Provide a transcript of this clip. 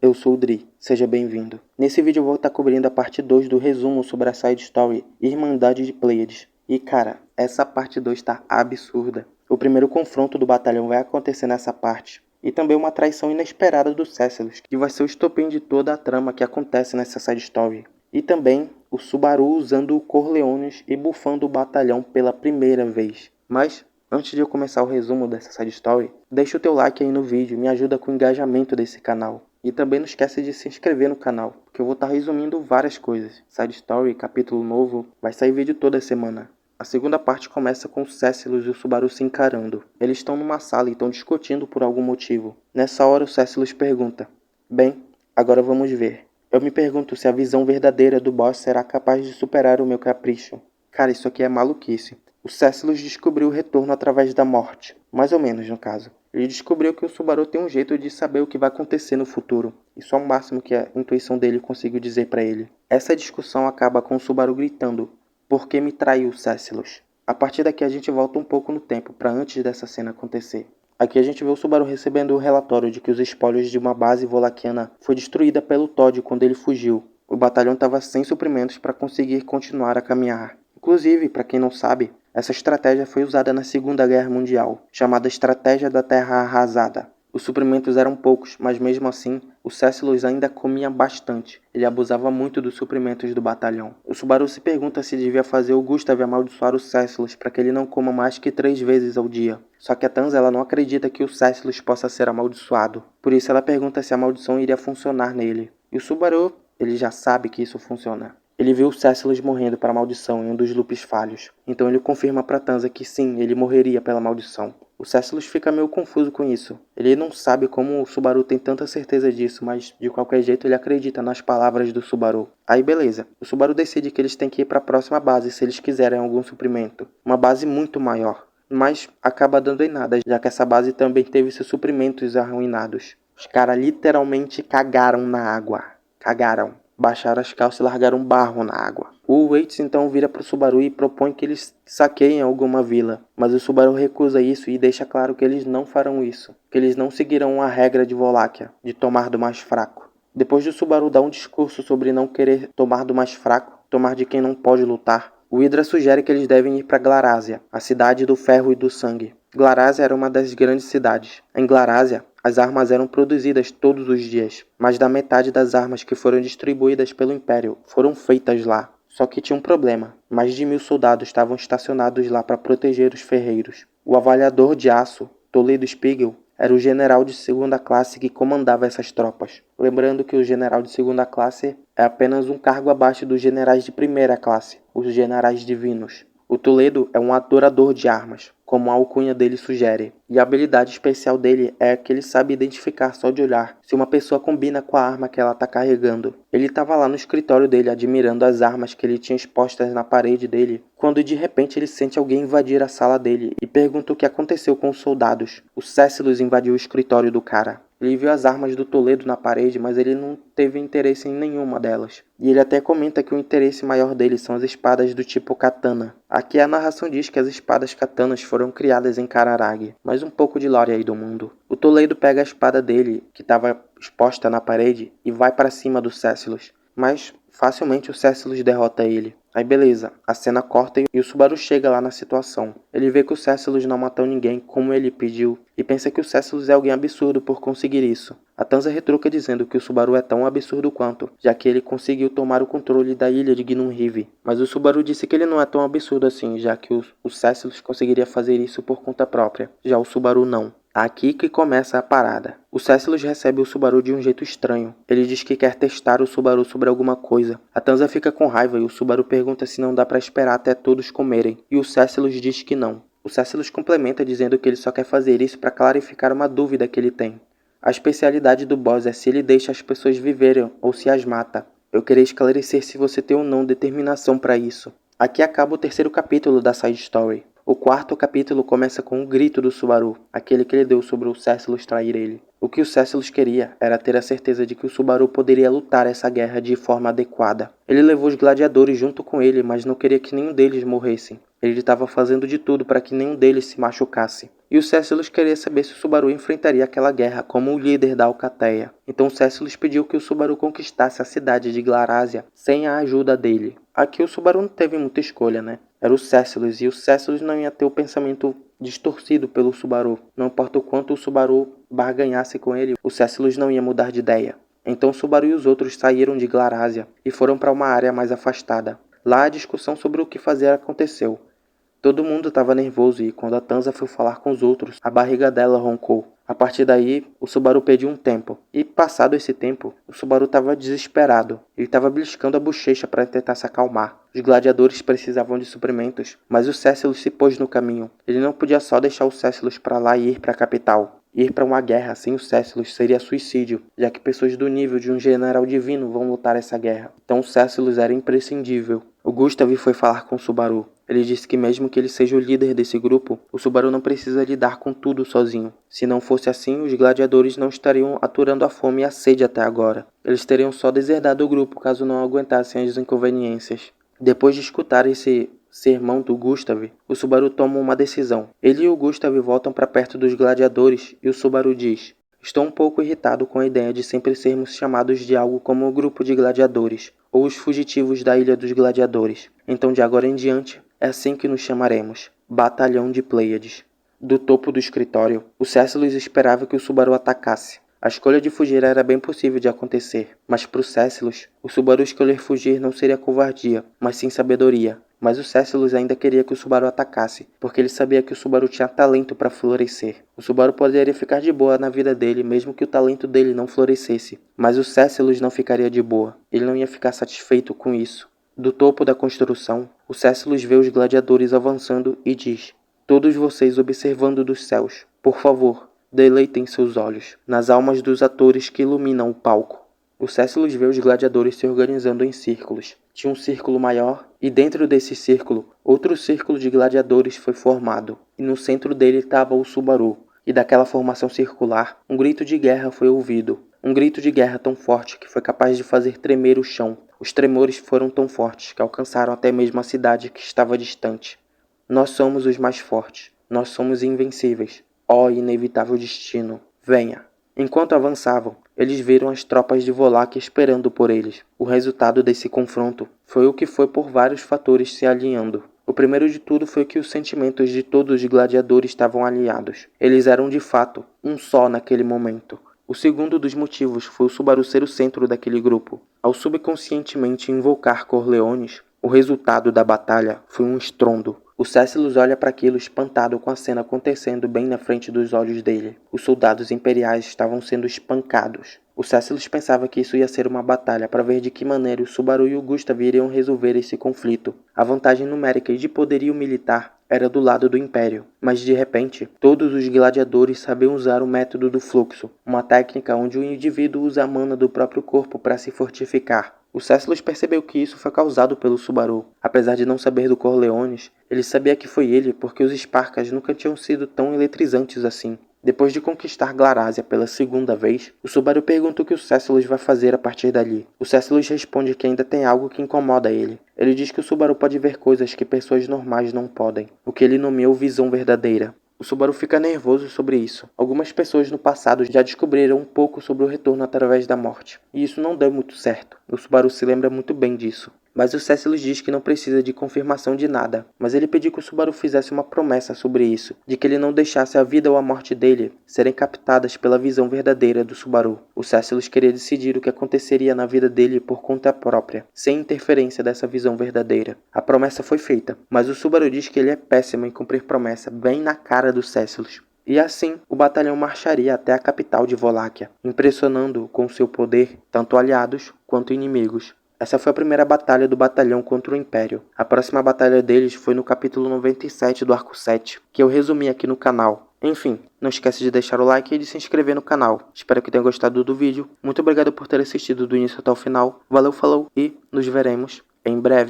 eu sou o Dri, seja bem-vindo. Nesse vídeo eu vou estar cobrindo a parte 2 do resumo sobre a side story Irmandade de Pleiades. E cara, essa parte 2 tá absurda. O primeiro confronto do batalhão vai acontecer nessa parte. E também uma traição inesperada do Céciles, que vai ser o estopim de toda a trama que acontece nessa side story. E também o Subaru usando o Corleones e bufando o batalhão pela primeira vez. Mas antes de eu começar o resumo dessa side story, deixa o teu like aí no vídeo, me ajuda com o engajamento desse canal. E também não esquece de se inscrever no canal, porque eu vou estar resumindo várias coisas. Side story, capítulo novo, vai sair vídeo toda semana. A segunda parte começa com o Céciles e o Subaru se encarando. Eles estão numa sala e estão discutindo por algum motivo. Nessa hora o Céciles pergunta: "Bem, agora vamos ver. Eu me pergunto se a visão verdadeira do boss será capaz de superar o meu capricho." Cara, isso aqui é maluquice. O Céciles descobriu o retorno através da morte. Mais ou menos, no caso. Ele descobriu que o Subaru tem um jeito de saber o que vai acontecer no futuro. Isso é o máximo que a intuição dele conseguiu dizer pra ele. Essa discussão acaba com o Subaru gritando: "Por que me traiu, Céciles?" A partir daqui a gente volta um pouco no tempo, pra antes dessa cena acontecer. Aqui a gente vê o Subaru recebendo o relatório de que os espólios de uma base volaquiana foi destruída pelo Todd quando ele fugiu. O batalhão estava sem suprimentos para conseguir continuar a caminhar. Inclusive, para quem não sabe, essa estratégia foi usada na Segunda Guerra Mundial, chamada Estratégia da Terra Arrasada. Os suprimentos eram poucos, mas mesmo assim, o Céciles ainda comia bastante. Ele abusava muito dos suprimentos do batalhão. O Subaru se pergunta se devia fazer o Gustav amaldiçoar o Céciles para que ele não coma mais que 3 vezes ao dia. Só que a Tanza ela não acredita que o Céciles possa ser amaldiçoado. Por isso ela pergunta se a maldição iria funcionar nele. E o Subaru, ele já sabe que isso funciona. Ele viu o Céciles morrendo para a maldição em um dos loops falhos. Então ele confirma para Tanza que sim, ele morreria pela maldição. O Céciles fica meio confuso com isso. Ele não sabe como o Subaru tem tanta certeza disso, mas de qualquer jeito ele acredita nas palavras do Subaru. Aí beleza, o Subaru decide que eles têm que ir para a próxima base se eles quiserem algum suprimento. Uma base muito maior, mas acaba dando em nada, já que essa base também teve seus suprimentos arruinados. Os caras literalmente cagaram na água. Cagaram. Baixaram as calças e largaram barro na água. O Waits então vira para o Subaru e propõe que eles saqueiem alguma vila. Mas o Subaru recusa isso e deixa claro que eles não farão isso. Que eles não seguirão a regra de Wallachia, de tomar do mais fraco. Depois de o Subaru dar um discurso sobre não querer tomar do mais fraco, tomar de quem não pode lutar, o Hydra sugere que eles devem ir para Glarásia, a cidade do ferro e do sangue. Glarásia era uma das grandes cidades. Em Glarásia, as armas eram produzidas todos os dias, mas da metade das armas que foram distribuídas pelo Império foram feitas lá. Só que tinha um problema. Mais de 1000 soldados estavam estacionados lá para proteger os ferreiros. O avaliador de aço, Toledo Spiegel, era o general de segunda classe que comandava essas tropas. Lembrando que o general de segunda classe é apenas um cargo abaixo dos generais de primeira classe, os generais divinos. O Toledo é um adorador de armas, como a alcunha dele sugere, e a habilidade especial dele é que ele sabe identificar só de olhar se uma pessoa combina com a arma que ela está carregando. Ele estava lá no escritório dele admirando as armas que ele tinha expostas na parede dele, quando de repente ele sente alguém invadir a sala dele e pergunta o que aconteceu com os soldados. O Céciles invadiu o escritório do cara. Ele viu as armas do Toledo na parede, mas ele não teve interesse em nenhuma delas. E ele até comenta que o interesse maior dele são as espadas do tipo katana. Aqui a narração diz que as espadas katanas foram criadas em Cararag, mas um pouco de lore aí do mundo. O Toledo pega a espada dele, que estava exposta na parede, e vai para cima do Céciles. Mas facilmente o Céciles derrota ele. Aí beleza, a cena corta e o Subaru chega lá na situação. Ele vê que o Céciles não matou ninguém como ele pediu e pensa que o Céciles é alguém absurdo por conseguir isso. A Tanza retruca dizendo que o Subaru é tão absurdo quanto, já que ele conseguiu tomar o controle da ilha de Gnum Rive. Mas o Subaru disse que ele não é tão absurdo assim, já que o Céciles conseguiria fazer isso por conta própria. Já o Subaru não. Aqui que começa a parada. O Céciles recebe o Subaru de um jeito estranho. Ele diz que quer testar o Subaru sobre alguma coisa. A Tanza fica com raiva e o Subaru pergunta se não dá para esperar até todos comerem. E o Céciles diz que não. O Céciles complementa dizendo que ele só quer fazer isso para clarificar uma dúvida que ele tem. A especialidade do boss é se ele deixa as pessoas viverem ou se as mata. Eu queria esclarecer se você tem ou não determinação para isso. Aqui acaba o terceiro capítulo da side story. O quarto capítulo começa com o grito do Subaru, aquele que ele deu sobre o Céciles trair ele. O que o Céciles queria era ter a certeza de que o Subaru poderia lutar essa guerra de forma adequada. Ele levou os gladiadores junto com ele, mas não queria que nenhum deles morresse. Ele estava fazendo de tudo para que nenhum deles se machucasse. E o Céciles queria saber se o Subaru enfrentaria aquela guerra como o líder da Alcateia. Então o Céciles pediu que o Subaru conquistasse a cidade de Glarásia sem a ajuda dele. Aqui o Subaru não teve muita escolha, né? Era o Céciles, e o Céciles não ia ter o pensamento distorcido pelo Subaru. Não importa o quanto o Subaru barganhasse com ele, o Céciles não ia mudar de ideia. Então o Subaru e os outros saíram de Glarásia e foram para uma área mais afastada. Lá a discussão sobre o que fazer aconteceu. Todo mundo estava nervoso e quando a Tanza foi falar com os outros, a barriga dela roncou. A partir daí, o Subaru pediu um tempo. E passado esse tempo, o Subaru estava desesperado. Ele estava beliscando a bochecha para tentar se acalmar. Os gladiadores precisavam de suprimentos, mas o Céciles se pôs no caminho. Ele não podia só deixar o Céciles para lá e ir para a capital. Ir para uma guerra sem o Céciles seria suicídio, já que pessoas do nível de um general divino vão lutar essa guerra. Então o Céciles era imprescindível. O Gustav foi falar com o Subaru. Ele disse que mesmo que ele seja o líder desse grupo, o Subaru não precisa lidar com tudo sozinho. Se não fosse assim, os gladiadores não estariam aturando a fome e a sede até agora. Eles teriam só deserdado o grupo caso não aguentassem as inconveniências. Depois de escutar esse sermão do Gustav, o Subaru toma uma decisão. Ele e o Gustav voltam para perto dos gladiadores e o Subaru diz: "Estou um pouco irritado com a ideia de sempre sermos chamados de algo como o grupo de gladiadores, ou os fugitivos da Ilha dos Gladiadores. Então de agora em diante, é assim que nos chamaremos, Batalhão de Pleiades." Do topo do escritório, o Céciles esperava que o Subaru atacasse. A escolha de fugir era bem possível de acontecer, mas para o Céciles, o Subaru escolher fugir não seria covardia, mas sim sabedoria. Mas o Céciles ainda queria que o Subaru atacasse, porque ele sabia que o Subaru tinha talento para florescer. O Subaru poderia ficar de boa na vida dele, mesmo que o talento dele não florescesse. Mas o Céciles não ficaria de boa. Ele não ia ficar satisfeito com isso. Do topo da construção, o Céciles vê os gladiadores avançando e diz: "Todos vocês observando dos céus, por favor, deleitem seus olhos nas almas dos atores que iluminam o palco." O Céciles vê os gladiadores se organizando em círculos. Tinha um círculo maior e dentro desse círculo, outro círculo de gladiadores foi formado. E no centro dele estava o Subaru. E daquela formação circular, um grito de guerra foi ouvido. Um grito de guerra tão forte que foi capaz de fazer tremer o chão. Os tremores foram tão fortes que alcançaram até mesmo a cidade que estava distante. "Nós somos os mais fortes. Nós somos invencíveis. Ó inevitável destino, venha." Enquanto avançavam, eles viram as tropas de Volak esperando por eles. O resultado desse confronto foi o que foi por vários fatores se alinhando. O primeiro de tudo foi que os sentimentos de todos os gladiadores estavam alinhados. Eles eram de fato um só naquele momento. O segundo dos motivos foi o Subaru ser o centro daquele grupo. Ao subconscientemente invocar Corleones, o resultado da batalha foi um estrondo. O Céciles olha para aquilo espantado com a cena acontecendo bem na frente dos olhos dele. Os soldados imperiais estavam sendo espancados. O Céciles pensava que isso ia ser uma batalha para ver de que maneira o Subaru e o Gustav iriam resolver esse conflito. A vantagem numérica e de poderio militar era do lado do Império, mas de repente, todos os gladiadores sabiam usar o método do fluxo, uma técnica onde o indivíduo usa a mana do próprio corpo para se fortificar. O Céciles percebeu que isso foi causado pelo Subaru. Apesar de não saber do Corleones, ele sabia que foi ele porque os Sparkas nunca tinham sido tão eletrizantes assim. Depois de conquistar Glarásia pela segunda vez, o Subaru pergunta o que o Céciles vai fazer a partir dali. O Céciles responde que ainda tem algo que incomoda ele. Ele diz que o Subaru pode ver coisas que pessoas normais não podem, o que ele nomeou visão verdadeira. O Subaru fica nervoso sobre isso. Algumas pessoas no passado já descobriram um pouco sobre o retorno através da morte, e isso não deu muito certo. O Subaru se lembra muito bem disso. Mas o Céciles diz que não precisa de confirmação de nada, mas ele pediu que o Subaru fizesse uma promessa sobre isso, de que ele não deixasse a vida ou a morte dele serem captadas pela visão verdadeira do Subaru. O Céciles queria decidir o que aconteceria na vida dele por conta própria, sem interferência dessa visão verdadeira. A promessa foi feita, mas o Subaru diz que ele é péssimo em cumprir promessa bem na cara do Céciles. E assim, o batalhão marcharia até a capital de Voláquia, impressionando com seu poder tanto aliados quanto inimigos. Essa foi a primeira batalha do batalhão contra o Império. A próxima batalha deles foi no capítulo 97 do arco 7, que eu resumi aqui no canal. Enfim, não esquece de deixar o like e de se inscrever no canal. Espero que tenha gostado do vídeo. Muito obrigado por ter assistido do início até o final. Valeu, falou e nos veremos em breve.